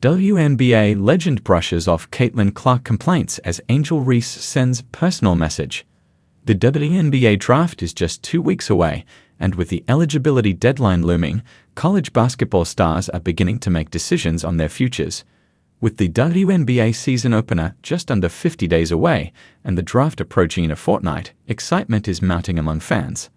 WNBA legend brushes off Caitlin Clark complaints as Angel Reese sends personal message. The WNBA Draft is just 2 weeks away, and with the eligibility deadline looming, college basketball stars are beginning to make decisions on their futures. With the WNBA season opener just under 50 days away and the draft approaching in a fortnight, excitement is mounting among fans.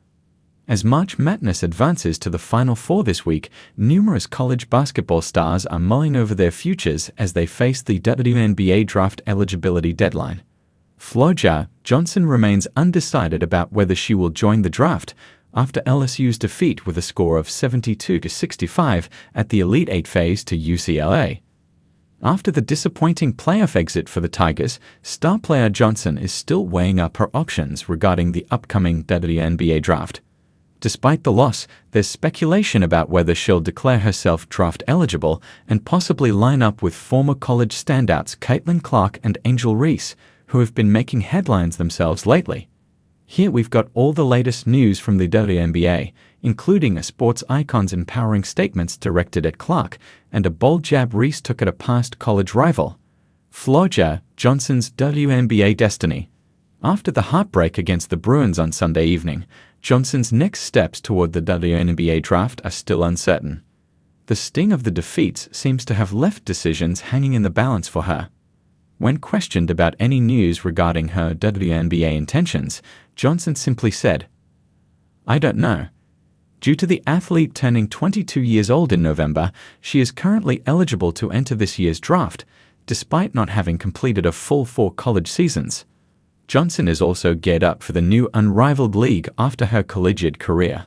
As March Madness advances to the Final Four this week, numerous college basketball stars are mulling over their futures as they face the WNBA Draft eligibility deadline. Flau'Jae Johnson remains undecided about whether she will join the draft after LSU's defeat with a score of 72-65 at the Elite Eight phase to UCLA. After the disappointing playoff exit for the Tigers, star player Johnson is still weighing up her options regarding the upcoming WNBA Draft. Despite the loss, there's speculation about whether she'll declare herself draft eligible and possibly line up with former college standouts Caitlin Clark and Angel Reese, who have been making headlines themselves lately. Here we've got all the latest news from the WNBA, including a sports icon's empowering statements directed at Clark and a bold jab Reese took at a past college rival. Flau'Jae Johnson's WNBA destiny. After the heartbreak against the Bruins on Sunday evening, Johnson's next steps toward the WNBA draft are still uncertain. The sting of the defeats seems to have left decisions hanging in the balance for her. When questioned about any news regarding her WNBA intentions, Johnson simply said, "I don't know." Due to the athlete turning 22 years old in November, she is currently eligible to enter this year's draft, despite not having completed a full 4 college seasons. Johnson is also geared up for the new unrivaled league after her collegiate career.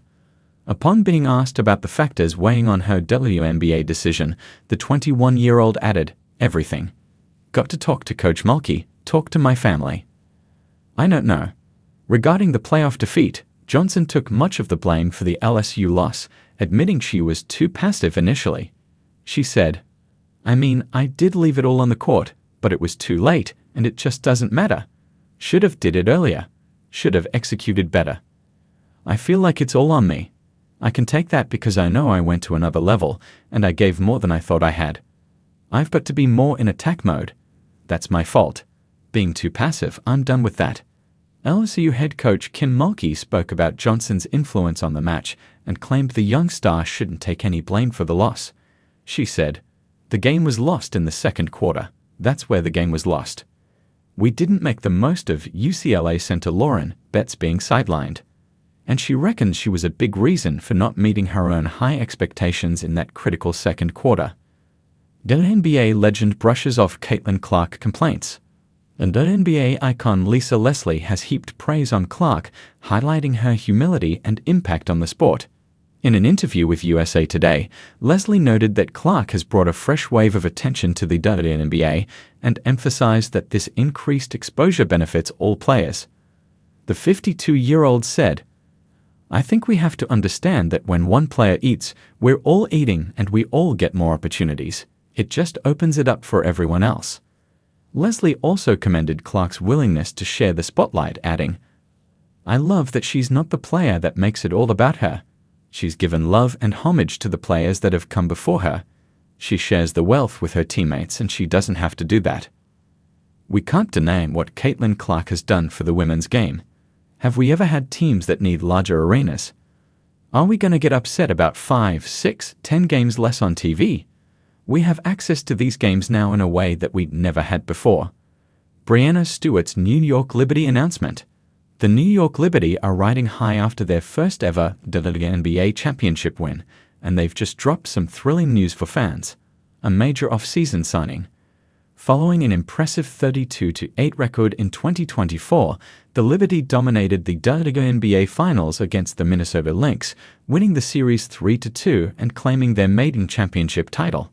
Upon being asked about the factors weighing on her WNBA decision, the 21-year-old added, "Everything. Got to talk to Coach Mulkey, talk to my family. I don't know." Regarding the playoff defeat, Johnson took much of the blame for the LSU loss, admitting she was too passive initially. She said, "I mean, I did leave it all on the court, but it was too late, and it just doesn't matter. Should have did it earlier. Should have executed better. I feel like it's all on me. I can take that because I know I went to another level, and I gave more than I thought I had. I've got to be more in attack mode. That's my fault. Being too passive, I'm done with that." LSU head coach Kim Mulkey spoke about Johnson's influence on the match and claimed the young star shouldn't take any blame for the loss. She said, "The game was lost in the second quarter. That's where the game was lost. We didn't make the most of UCLA center Lauren Betts being sidelined." And she reckons she was a big reason for not meeting her own high expectations in that critical second quarter. WNBA legend brushes off Caitlin Clark complaints. And WNBA icon Lisa Leslie has heaped praise on Clark, highlighting her humility and impact on the sport. In an interview with USA Today, Leslie noted that Clark has brought a fresh wave of attention to the WNBA and emphasized that this increased exposure benefits all players. The 52-year-old said, "I think we have to understand that when one player eats, we're all eating and we all get more opportunities. It just opens it up for everyone else." Leslie also commended Clark's willingness to share the spotlight, adding, "I love that she's not the player that makes it all about her. She's given love and homage to the players that have come before her. She shares the wealth with her teammates and she doesn't have to do that." We can't deny what Caitlin Clark has done for the women's game. Have we ever had teams that need larger arenas? Are we going to get upset about 5, 6, 10 games less on TV? We have access to these games now in a way that we never had before. Breanna Stewart's New York Liberty announcement. The New York Liberty are riding high after their first ever WNBA championship win, and they've just dropped some thrilling news for fans. A major off-season signing. Following an impressive 32-8 record in 2024, the Liberty dominated the WNBA Finals against the Minnesota Lynx, winning the series 3-2 and claiming their maiden championship title.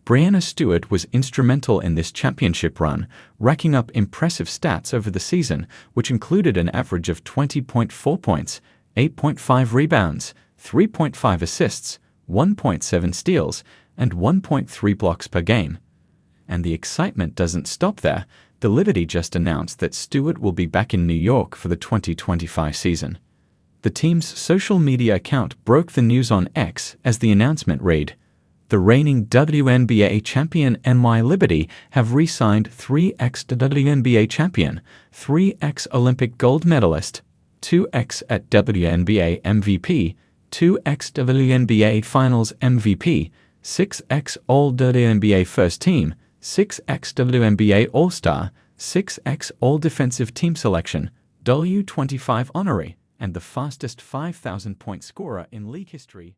Breanna Stewart was instrumental in this championship run, racking up impressive stats over the season, which included an average of 20.4 points, 8.5 rebounds, 3.5 assists, 1.7 steals, and 1.3 blocks per game. And the excitement doesn't stop there. The Liberty just announced that Stewart will be back in New York for the 2025 season. The team's social media account broke the news on X as the announcement read, the reigning WNBA champion NY Liberty have re-signed 3x WNBA champion, 3x Olympic gold medalist, 2x at WNBA MVP, 2x WNBA Finals MVP, 6x All-WNBA First Team, 6x WNBA All-Star, 6x All-Defensive Team Selection, W25 honoree, and the fastest 5,000-point scorer in league history.